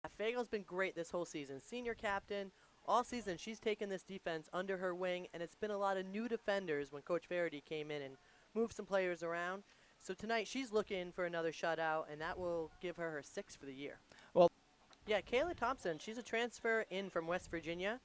Fagel's been great this whole season. Senior captain. All season, she's taken this defense under her wing, and it's been a lot of new defenders when Coach Faraday came in and moved some players around. So tonight, she's looking for another shutout, and that will give her her sixth for the year. Well, yeah, Kayla Thompson, she's a transfer in from West Virginia.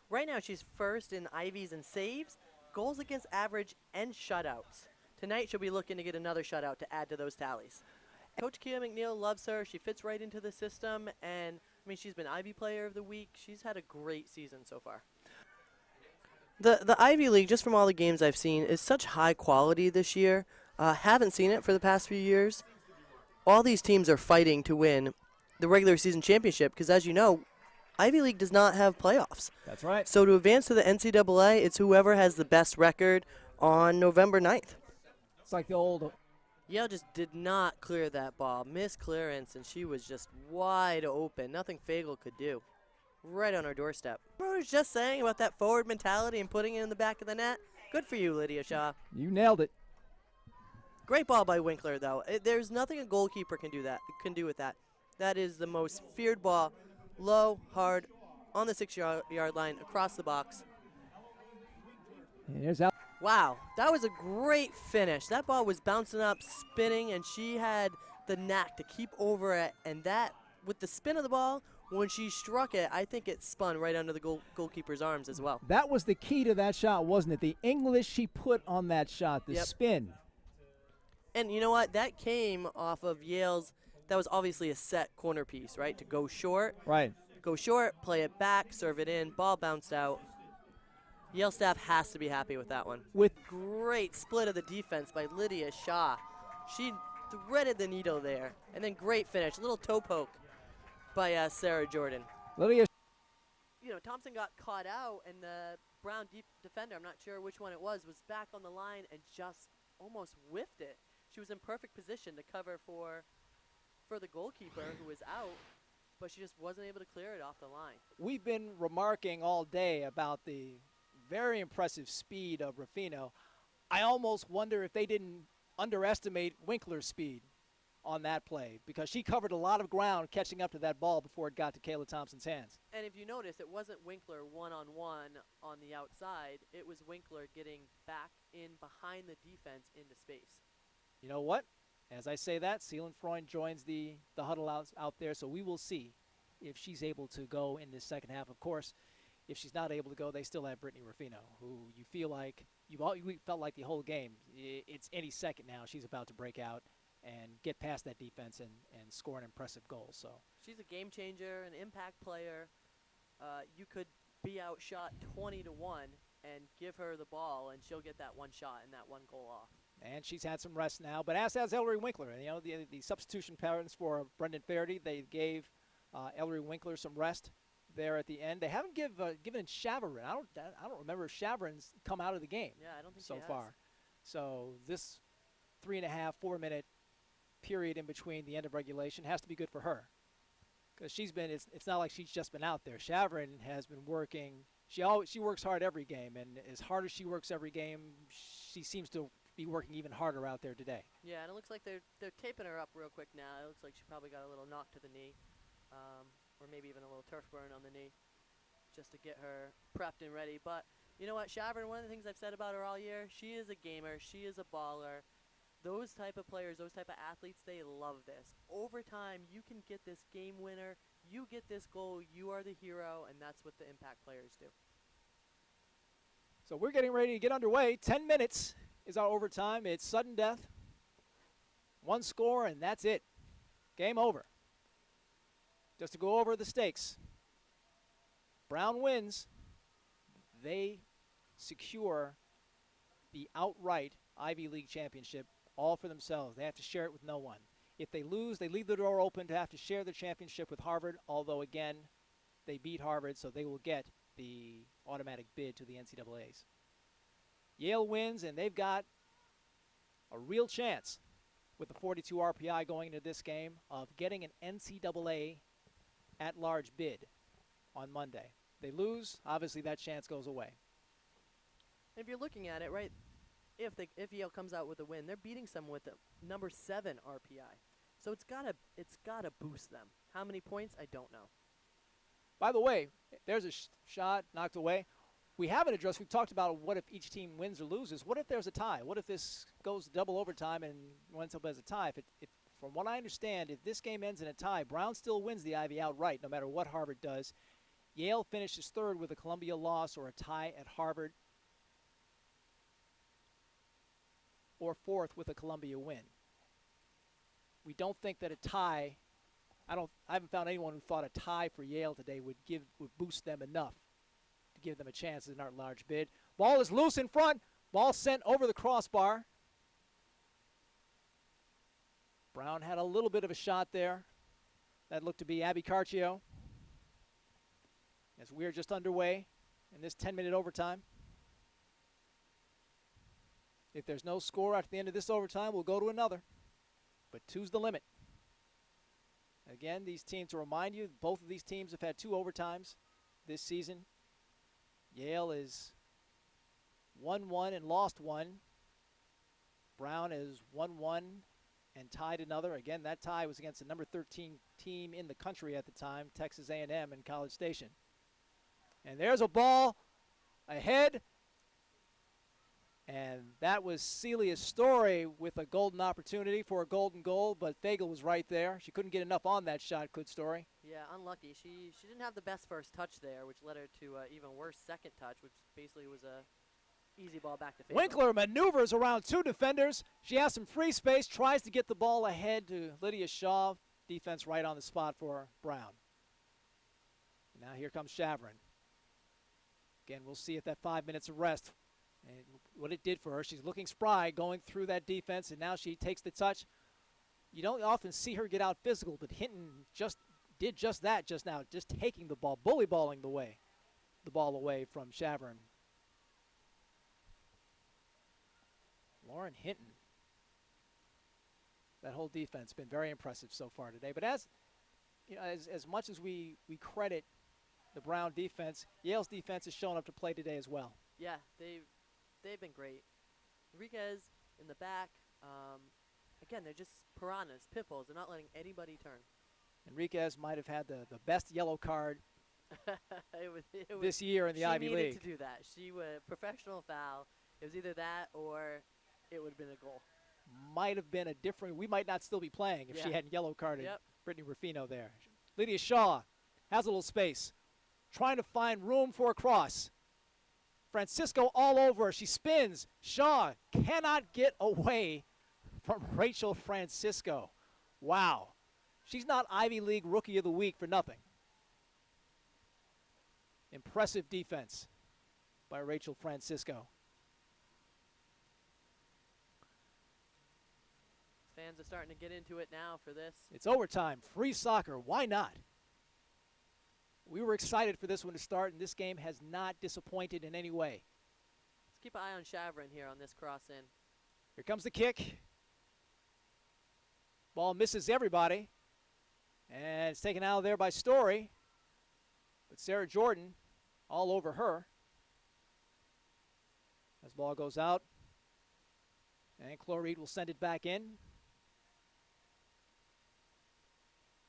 Right now, she's first in IVs and saves, goals against average, and shutouts. Tonight, she'll be looking to get another shutout to add to those tallies. Coach Kia McNeil loves her. She fits right into the system, and I mean, she's been Ivy Player of the Week. She's had a great season so far. The Ivy League, just from all the games I've seen, is such high quality this year. Haven't seen it for the past few years. All these teams are fighting to win the regular season championship because, as you know, Ivy League does not have playoffs. that's right. So to advance to the NCAA, it's whoever has the best record on November 9th. It's like the old. Yale just did not clear that ball. Missed clearance, and she was just wide open. Nothing Fagel could do. Right on her doorstep. I was just saying about that forward mentality and putting it in the back of the net. Good for you, Lydia Shaw. You nailed it. Great ball by Winkler, though. There's nothing a goalkeeper can do with that. That is the most feared ball. Low, hard, on the 6-yard line, across the box. Here's out. Wow, that was a great finish. That ball was bouncing up, spinning, and she had the knack to keep over it. And that, with the spin of the ball, when she struck it, I think it spun right under the goalkeeper's arms as well. That was the key to that shot, wasn't it? The English she put on that shot, the Yep. spin. And you know what? That came off of Yale's, that was obviously a set corner piece, right? To go short. Right. Go short, play it back, serve it in, ball bounced out. Yale staff has to be happy with that one. With great split of the defense by Lydia Shaw. She threaded the needle there. And then great finish, little toe poke by Sarah Jordan. Lydia. You know, Thompson got caught out, and the Brown defender, I'm not sure which one it was back on the line and just almost whiffed it. She was in perfect position to cover for the goalkeeper who was out, but she just wasn't able to clear it off the line. We've been remarking all day about the very impressive speed of Ruffino. I almost wonder if they didn't underestimate Winkler's speed on that play because she covered a lot of ground catching up to that ball before it got to Kayla Thompson's hands. And if you notice, it wasn't Winkler one-on-one on the outside. It was Winkler getting back in behind the defense into space. You know what? As I say that, Seelenfreund joins the huddle out there, so we will see if she's able to go in this second half. Of course, if she's not able to go, they still have Brittany Ruffino, who you feel like you felt like the whole game. It's any second now she's about to break out and get past that defense and score an impressive goal. So she's a game changer, an impact player. You could be outshot 20-1 and give her the ball, and she'll get that one shot and that one goal off. And she's had some rest now, but as has Ellery Winkler. And, you know, the substitution patterns for Brendan Faraday, they gave Ellery Winkler some rest there at the end. They haven't given Chavarin. I don't remember if Chavarin's come out of the game. Yeah, I don't think so she has. far. So this 3.5, 4-minute period in between the end of regulation has to be good for her, because it's not like she's just been out there. Chavarin has been working. She works hard every game, and as hard as she works every game, she seems to be working even harder out there today. Yeah, and it looks like they're taping her up real quick now. It looks like she probably got a little knock to the knee, or maybe even a little turf burn on the knee, just to get her prepped and ready. But you know what, Chavarin, one of the things I've said about her all year, she is a gamer, she is a baller. Those type of players, those type of athletes, they love this. Over time, you can get this game winner, you get this goal, you are the hero, and that's what the impact players do. So we're getting ready to get underway. 10 minutes is our overtime. It's sudden death. One score, and that's it. Game over. Just to go over the stakes. Brown wins. They secure the outright Ivy League championship all for themselves. They have to share it with no one. If they lose, they leave the door open to have to share the championship with Harvard, although, again, they beat Harvard, so they will get the automatic bid to the NCAAs. Yale wins, and they've got a real chance with the 42 RPI going into this game of getting an NCAA at-large bid on Monday. They lose, obviously that chance goes away. If you're looking at it, right, if Yale comes out with a win, they're beating someone with a number 7 RPI. So it's gotta boost them. How many points? I don't know. By the way, there's a shot knocked away. We haven't addressed, we've talked about what if each team wins or loses. What if there's a tie? What if this goes double overtime and ends up as a tie? If from what I understand, if this game ends in a tie, Brown still wins the Ivy outright, no matter what Harvard does. Yale finishes third with a Columbia loss or a tie at Harvard, or fourth with a Columbia win. We don't think that a tie, I haven't found anyone who thought a tie for Yale today would boost them enough to give them a chance in our large bid. Ball is loose in front. Ball sent over the crossbar. Brown had a little bit of a shot there. That looked to be Abby Carcio. As we are just underway in this 10-minute overtime. If there's no score at the end of this overtime, we'll go to another. But two's the limit. Again, these teams, to remind you, both of these teams have had 2 overtimes this season. Yale is 1-1 and lost 1. Brown is 1-1 and tied another. Again, that tie was against the number 13 team in the country at the time, Texas A&M in College Station. And there's a ball ahead. And that was Celia's Story with a golden opportunity for a golden goal, but Fagel was right there. She couldn't get enough on that shot, could Story. Yeah, unlucky. She didn't have the best first touch there, which led her to even worse second touch, which basically was a easy ball back to Fagel. Winkler maneuvers around 2 defenders. She has some free space, tries to get the ball ahead to Lydia Shaw. Defense right on the spot for Brown. Now here comes Chavrin. Again, we'll see if that 5 minutes of rest and what it did for her. She's looking spry going through that defense, and now she takes the touch. You don't often see her get out physical, but Hinton did just that just now, just taking the ball, bully balling the ball away from Chavrin. Lauren Hinton. That whole defense has been very impressive so far today. But as you know, as much as we credit the Brown defense, Yale's defense has shown up to play today as well. Yeah, they've been great. Enriquez in the back. Again, they're just piranhas, pitbulls. They're not letting anybody turn. Enriquez might have had the best yellow card it was this year in the Ivy League. She needed to do that. She was professional foul. It was either that or it would have been a goal. Might have been a different. We might not still be playing if she hadn't yellow carded Brittany Ruffino there. Lydia Shaw has a little space, trying to find room for a cross. Francisco all over. She spins. Shaw cannot get away from Rachel Francisco. Wow. She's not Ivy League Rookie of the Week for nothing. Impressive defense by Rachel Francisco. Fans are starting to get into it now for this. It's overtime. Free soccer. Why not? We were excited for this one to start, and this game has not disappointed in any way. Let's keep an eye on Chavrin here on this cross in. Here comes the kick. Ball misses everybody. And it's taken out of there by Story. But Sarah Jordan all over her. As ball goes out. And Chloride will send it back in.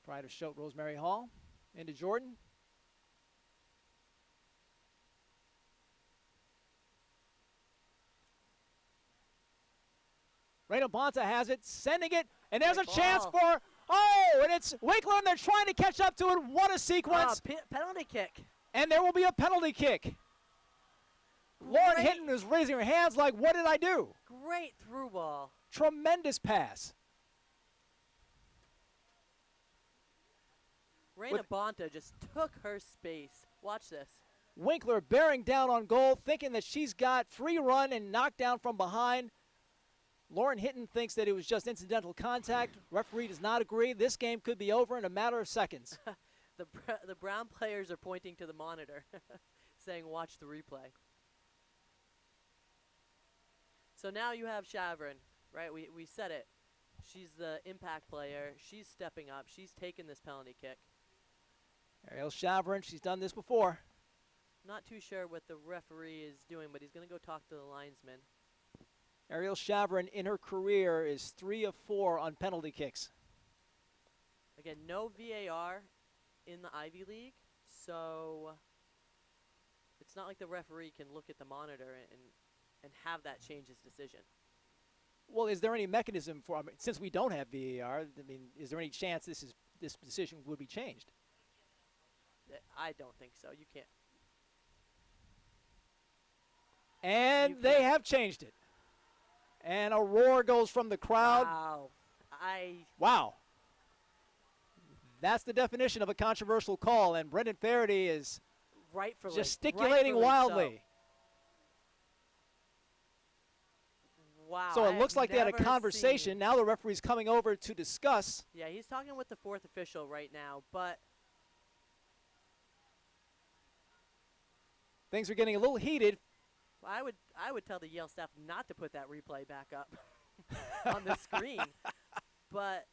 Pride of Schote Rosemary Hall. Into Jordan. Reyna Bonta has it, sending it, and there's a chance for, and it's Winkler, and they're trying to catch up to it. What a sequence. Penalty kick. And there will be a penalty kick. Lauren Hinton is raising her hands like, what did I do? Great through ball. Tremendous pass. Reyna Bonta just took her space. Watch this. Winkler bearing down on goal, thinking that she's got free run and knocked down from behind. Lauren Hinton thinks that it was just incidental contact. Referee does not agree. This game could be over in a matter of seconds. The Brown players are pointing to the monitor, saying, watch the replay. So now you have Chavrin, right? We said it. She's the impact player. She's stepping up. She's taking this penalty kick. Ariel Chavrin, she's done this before. Not too sure what the referee is doing, but he's going to go talk to the linesman. Ariel Chavrin in her career is 3 of 4 on penalty kicks. Again, no VAR in the Ivy League, so it's not like the referee can look at the monitor and have that change his decision. Well, is there any mechanism for, I mean, since we don't have VAR, I mean, is there any chance this decision would be changed? I don't think so. You can't. And they have changed it. And a roar goes from the crowd. Wow. Wow. That's the definition of a controversial call, and Brendan Faraday is gesticulating wildly. Wow. So it looks like they had a conversation. Now the referee's coming over to discuss. Yeah, he's talking with the fourth official right now, but things are getting a little heated. I would tell the Yale staff not to put that replay back up on the screen. But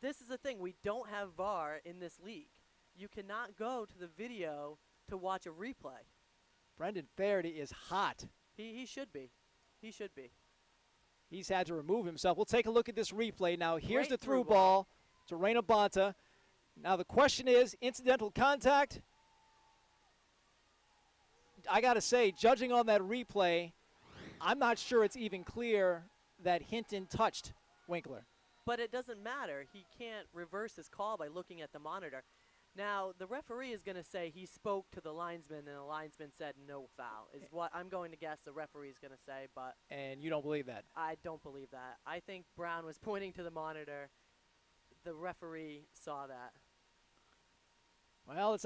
this is the thing. We don't have VAR in this league. You cannot go to the video to watch a replay. Brendan Faraday is hot. He should be. He should be. He's had to remove himself. We'll take a look at this replay. Now, here's the through ball to Reina Bonta. Now, the question is, incidental contact? I got to say, judging on that replay, I'm not sure it's even clear that Hinton touched Winkler. But it doesn't matter. He can't reverse his call by looking at the monitor. Now, the referee is going to say he spoke to the linesman, and the linesman said no foul, is what I'm going to guess the referee is going to say. But and you don't believe that? I don't believe that. I think Brown was pointing to the monitor. The referee saw that. Well, it's